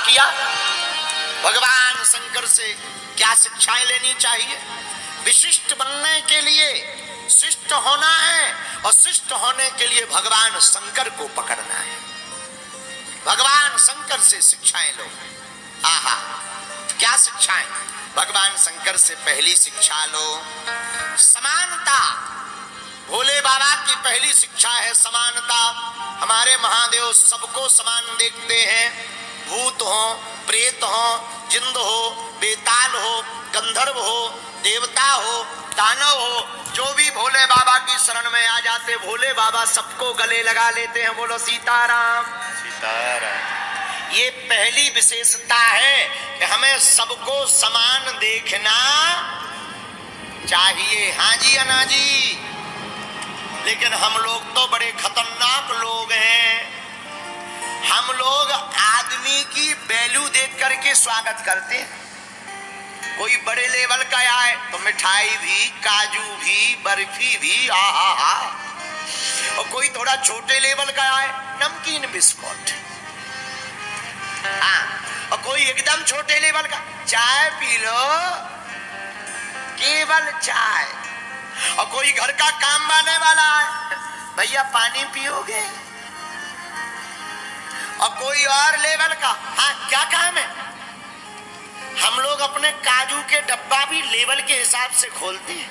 किया। भगवान शंकर से क्या शिक्षाएं लेनी चाहिए? विशिष्ट बनने के लिए शिष्ट होना है और शिष्ट होने के लिए भगवान शंकर को पकड़ना है। भगवान शंकर से शिक्षाएं लो। आहा, क्या शिक्षाएं? भगवान शंकर से पहली शिक्षा लो समानता। भोले बाबा की पहली शिक्षा है समानता। हमारे महादेव सबको समान देखते हैं, भूत हो, प्रेत हो, जिंद हो, बेताल हो, गंधर्व हो, देवता हो, दानव हो, जो भी भोले बाबा की शरण में आ जाते भोले बाबा सबको गले लगा लेते हैं। बोलो सीताराम सीताराम। ये पहली विशेषता है कि हमें सबको समान देखना चाहिए। हाँ जी अन्ना जी, लेकिन हम लोग तो बड़े खतरनाक लोग हैं। हम लोग आदमी की वैल्यू देख करके स्वागत करते हैं। कोई बड़े लेवल का आए तो मिठाई भी, काजू भी, बर्फी भी, आहा, और कोई थोड़ा छोटे लेवल का आए नमकीन बिस्कुट, और कोई एकदम छोटे लेवल का चाय पी लो, केवल चाय। और कोई घर का काम आने वाला है, भैया पानी पियोगे? और कोई और लेवल का, हाँ क्या काम है? हम लोग अपने काजू के डब्बा भी लेवल के हिसाब से खोलते हैं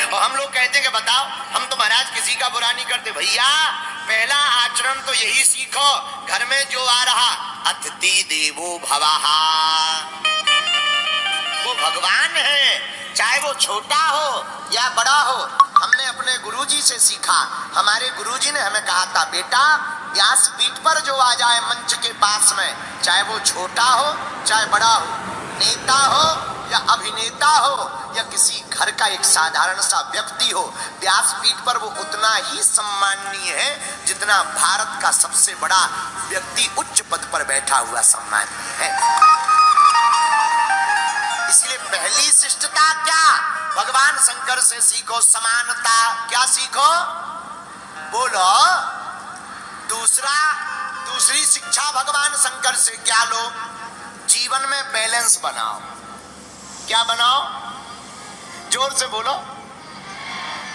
और हम लोग कहते हैं कि बताओ, हम तो महाराज किसी का बुरा नहीं करते। भैया पहला आचरण तो यही सीखो, घर में जो आ रहा अतिथि देवो भवः, वो भगवान है, चाहे वो छोटा हो या बड़ा हो। हमने अपने गुरुजी से सीखा। हमारे गुरुजी ने हमें कहा था, बेटा व्यासपीठ पर जो आ जाए मंच के पास में, चाहे वो छोटा हो चाहे बड़ा हो, नेता हो या अभिनेता हो या किसी घर का एक साधारण सा व्यक्ति हो, व्यासपीठ पर वो उतना ही सम्माननीय है जितना भारत का सबसे बड़ा व्यक्ति उच्च पद पर बैठा हुआ सम्माननीय है। इसलिए पहली शिष्टता क्या? भगवान शंकर से सीखो समानता। क्या सीखो? बोलो। दूसरी शिक्षा भगवान शंकर से क्या लो? जीवन में बैलेंस बनाओ। क्या बनाओ? जोर से बोलो।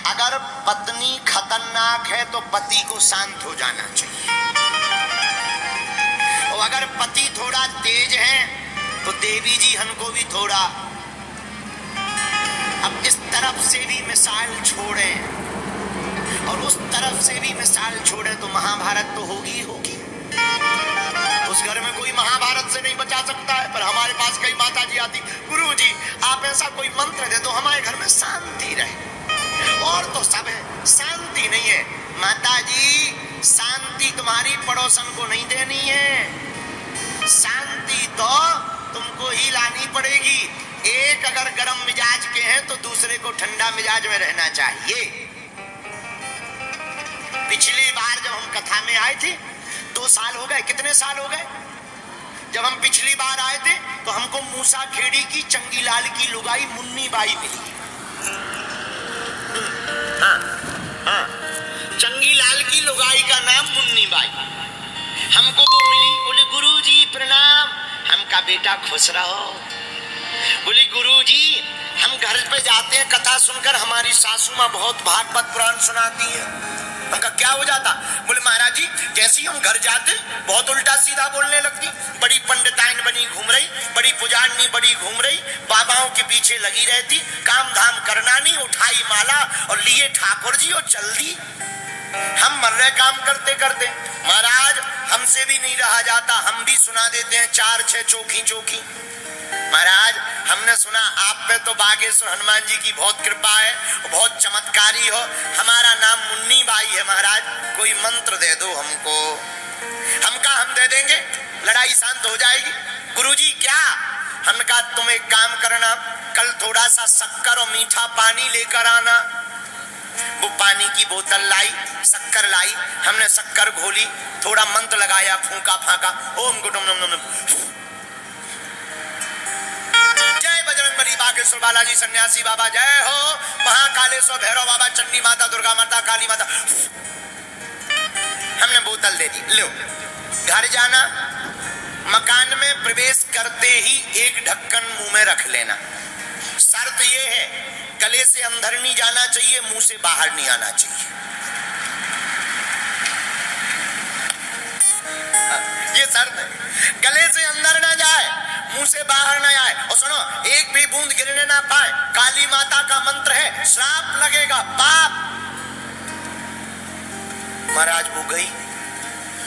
अगर पत्नी खतरनाक है तो पति को शांत हो जाना चाहिए, और अगर पति थोड़ा तेज है तो देवी जी हमको भी थोड़ा। अब इस तरफ से भी मिसाल छोड़ें और उस तरफ से भी मिसाल छोड़े तो महाभारत तो होगी होगी। उस घर में कोई महाभारत से नहीं बचा सकता है, पर हमारे पास कई माता जी आती, गुरुजी आप ऐसा कोई मंत्र दे दो हमारे घर में शांति रहे। और तो सब है, शांति नहीं है। माता जी शांति तुम्हारी पड़ोसन को नहीं देनी है, शांति तो तुमको ही लानी पड़ेगी। एक अगर गर्म मिजाज के हैं तो दूसरे को ठंडा मिजाज में रहना चाहिए। पिछली बार जब हम कथा में आए थे 2 साल हो गए, कितने साल हो गए? जब हम पिछली बार आए थे तो हमको मूसा खेड़ी की चंगीलाल की लुगाई मुन्नी बाई मिली। हाँ, हाँ, चंगीलाल की लुगाई का नाम मुन्नी बाई। हमको वो मिली। बोले गुरुजी प्रणाम। हमका बेटा खुश रहो। बोले गुरुजी हम घर पे जाते हैं कथा सुनकर, हमारी सासू माँ बहुत भागवत पुराण सुनाती है। उनका क्या हो जाता? बोले महाराज जी जैसे ही हम घर जाते बहुत उल्टा सीधा बोलने लगती। बड़ी पंडिताइन बनी घूम रही, बड़ी पुजारनी बड़ी घूम रही, बाबाओं के पीछे लगी रहती, काम धाम करना नहीं, उठाई माला और लिए ठाकुर जी और चल दी। हम मर रहे काम करते करते। महाराज हमसे भी नहीं रहा जाता, हम भी सुना देते हैं 4-6 चौकी चौकी। महाराज हमने सुना आप पे तो बागेश्वर हनुमान जी की बहुत कृपा है, बहुत चमत्कारी हो। हमारा नाम मुन्नी बाई है महाराज, कोई मंत्र दे दो हमको। हम दे देंगे, लड़ाई शांत हो जाएगी। गुरुजी क्या? हमने कहा तुम एक काम करना, कल थोड़ा सा शक्कर और मीठा पानी लेकर आना। वो पानी की बोतल लाई, शक्कर लाई, हमने शक्कर घोली, थोड़ा मंत्र लगाया, फूंका फाका, ओम गुडुम नम नम नम। जय बजरंगबली, बागेश्वर बालाजी, सन्यासी बाबा जय हो, महाकालेश्वर भैरव बाबा, चंडी माता, दुर्गा माता, काली माता। हमने बोतल दे दी, लो घर जाना। मकान में प्रवेश करते ही एक ढक्कन मुंह में रख लेना। शर्त यह है, गले से अंदर नहीं जाना चाहिए, मुंह से बाहर नहीं आना चाहिए। ये शर्त है, गले से अंदर ना जाए, मुंह से बाहर ना आए। और सुनो, एक भी बूंद गिरने ना पाए। काली माता का मंत्र है, श्राप लगेगा, पाप। महाराज वो गई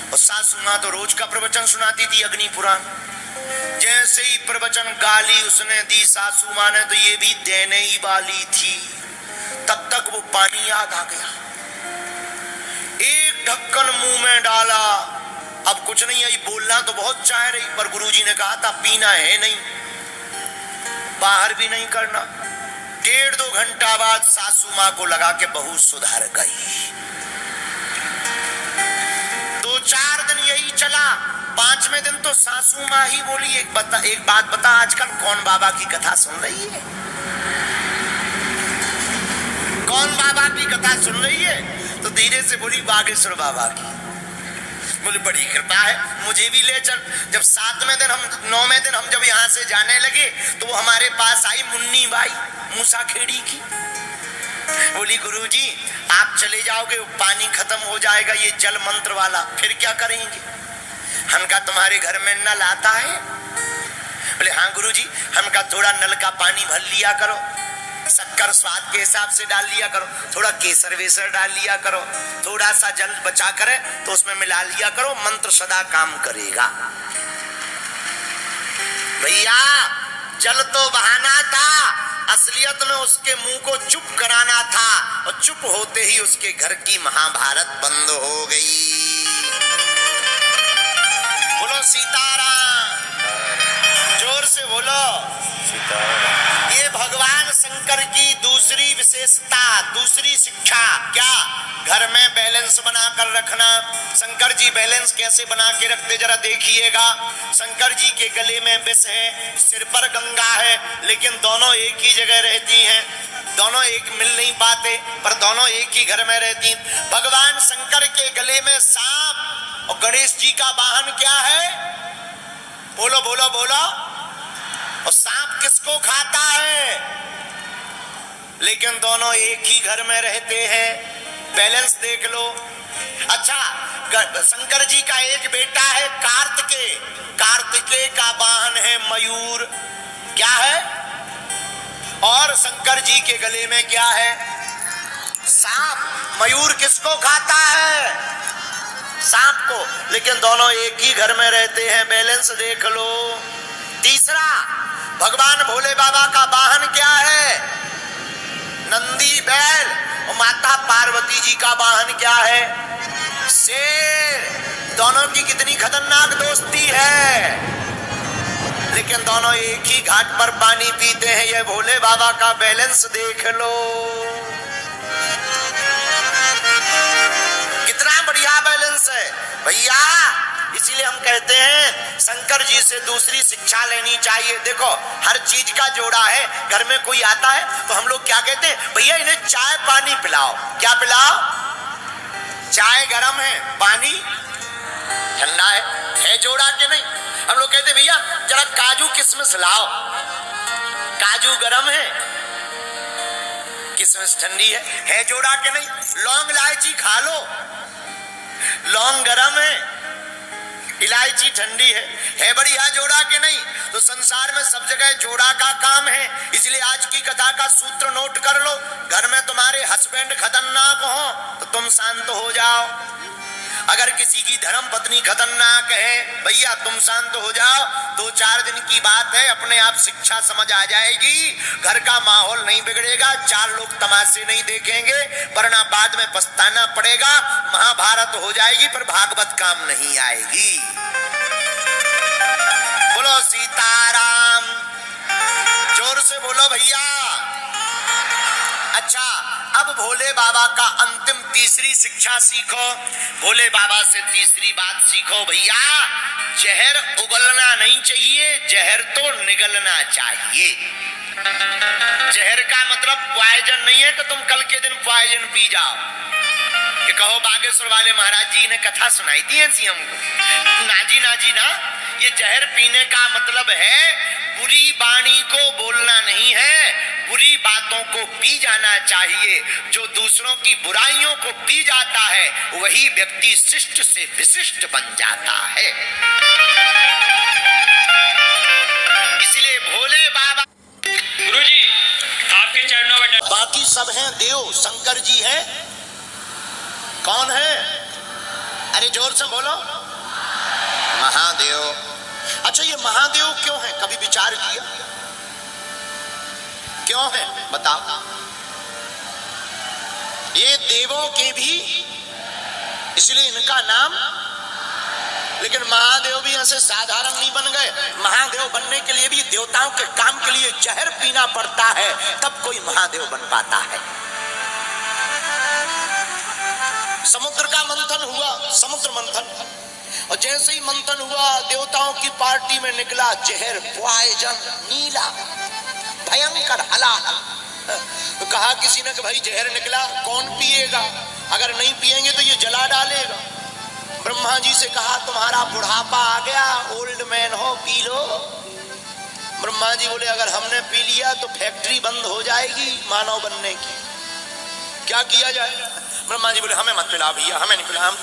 और सासू मां तो रोज का प्रवचन सुनाती थी, अग्नि पुराण। जैसे ही प्रवचन गाली उसने दी सासू मां ने, तो ये भी देने ही वाली थी, तब तक वो पानी याद आ गया। एक ढक्कन मुंह में डाला, अब कुछ नहीं आई, बोलना तो बहुत चाह रही, पर गुरुजी ने कहा था पीना है नहीं, बाहर भी नहीं करना। 1.5-2 घंटा बाद सासू मां को लगा के बहू सुधर गई। 2-4 दिन यही चला। 5वें दिन तो सासू मां ही बोली, एक बात बता, आजकल कौन बाबा की कथा सुन रही है? कौन बाबा की कथा सुन रही है? तो धीरे से बोली, बागेश्वर बाबा की। बोले बड़ी कृपा है, मुझे भी ले चल। जब 9वें दिन हम जब यहाँ से जाने लगे, तो वो हमारे पास आई मुन्नी बाई मूसा खेड़ी की। बोली गुरुजी आप चले जाओगे, पानी खत्म हो जाएगा, ये जल मंत्र वाला, फिर क्या करेंगे? हमका तुम्हारे घर में नल आता है? बोले हाँ गुरुजी, हमका थोड़ा नल का पानी भर लिया करो, शक्कर स्वाद के हिसाब से डाल लिया करो, थोड़ा केसर वेसर डाल लिया करो, थोड़ा सा जल बचा करे तो उसमें मिला लिया करो, मंत्र सदा काम करेगा। भैया जल तो बहाना था, असलियत में उसके मुंह को चुप कराना था, और चुप होते ही उसके घर की महाभारत बंद हो गई। बोलो सीताराम, जोर से बोलो सीताराम। ये भगवान शंकर की दूसरी विशेषता, दूसरी शिक्षा क्या? घर में बैलेंस बनाकर रखना। शंकर जी बैलेंस कैसे बना के रखते जरा देखिएगा। शंकर जी के गले में विष है, सिर पर गंगा है, लेकिन दोनों एक ही जगह रहती हैं, दोनों एक मिल नहीं पाते, पर दोनों एक ही घर में रहती। भगवान शंकर के गले में सांप, और गणेश जी का वाहन क्या है? बोलो बोलो बोलो। और सांप किसको खाता है? लेकिन दोनों एक ही घर में रहते हैं। बैलेंस देख लो। अच्छा, शंकर जी का एक बेटा है कार्तिकेय, कार्तिकेय का वाहन है मयूर। क्या है? और शंकर जी के गले में क्या है? सांप। मयूर किसको खाता है? सांप को। लेकिन दोनों एक ही घर में रहते हैं। बैलेंस देख लो। तीसरा, भगवान भोले बाबा का वाहन क्या है? नंदी बैल। और माता पार्वती जी का वाहन क्या है? शेर। दोनों की कितनी खतरनाक दोस्ती है, लेकिन दोनों एक ही घाट पर पानी पीते हैं। ये भोले बाबा का बैलेंस देख लो, कितना बढ़िया बैलेंस है भैया। इसीलिए हम कहते हैं शंकर जी से दूसरी शिक्षा लेनी चाहिए। देखो, हर चीज का जोड़ा है। घर में कोई आता है तो हम लोग क्या कहते हैं? भैया इन्हें चाय पानी पिलाओ। क्या पिलाओ? चाय गरम है, पानी ठंडा है जोड़ा के नहीं? हम लोग कहते भैया जरा काजू किशमिश लाओ। काजू गरम है, किशमिश ठंडी है जोड़ा के नहीं? लौंग इलायची खा लो, लौंग गरम है, इलायची ठंडी है बढ़िया जोड़ा के नहीं? तो संसार में सब जगह जोड़ा का काम है। इसलिए आज की कथा का सूत्र नोट कर लो। घर में तुम्हारे हस्बैंड खतरनाक हो तो तुम शांत हो जाओ। अगर किसी की धर्म पत्नी खतरनाक है, भैया तुम शांत हो जाओ। 2-4 दिन की बात है, अपने आप शिक्षा समझ आ जाएगी। घर का माहौल नहीं बिगड़ेगा, 4 लोग तमाशे नहीं देखेंगे, वरना बाद में पछताना पड़ेगा। महाभारत हो जाएगी पर भागवत काम नहीं आएगी। बोलो सीताराम, जोर से बोलो भैया। अच्छा, अब भोले बाबा का अंतिम तीसरी शिक्षा सीखो। भोले बाबा से तीसरी बात सीखो भैया, जहर उगलना नहीं चाहिए, जहर तो निगलना चाहिए। जहर का मतलब पॉइजन नहीं है कि तुम कल के दिन पॉइजन पी जाओ। कि कहो बागेश्वर वाले महाराज जी ने कथा सुनाई थी ऐसी हमको, नाजी ना, ये जहर पीने का मतलब है बुरी वाणी को बोलना नहीं है, बुरी बातों को पी जाना चाहिए। जो दूसरों की बुराइयों को पी जाता है वही व्यक्ति शिष्ट से विशिष्ट बन जाता है। इसलिए भोले बाबा गुरुजी आपके चरणों में बाकी सब हैं देव, शंकर जी हैं। कौन है? अरे जोर से बोलो, महादेव। अच्छा ये महादेव क्यों है, कभी विचार किया क्यों है? बताओ। ये देवों के भी, इसलिए इनका नाम। लेकिन महादेव भी ऐसे साधारण नहीं बन गए। महादेव बनने के लिए भी देवताओं के काम के लिए जहर पीना पड़ता है, तब कोई महादेव बन पाता है। समुद्र का मंथन हुआ, समुद्र मंथन, और जैसे ही मंथन हुआ देवताओं की पार्टी में निकला जहर, पॉइजन, नीला, भयंकर हलाहल। तो कहा किसी ने कि भाई जहर निकला, कौन पिएगा? अगर नहीं पिएंगे तो ये जला डालेगा। ब्रह्मा जी से कहा तुम्हारा बुढ़ापा आ गया, ओल्ड मैन हो, पी लो। ब्रह्मा जी बोले अगर हमने पी लिया तो फैक्ट्री बंद हो जाएगी मानव बनने की, क्या किया जाए? ब्रह्मा जी बोले हमें मत पिला भैया, हमें नहीं पिला, हम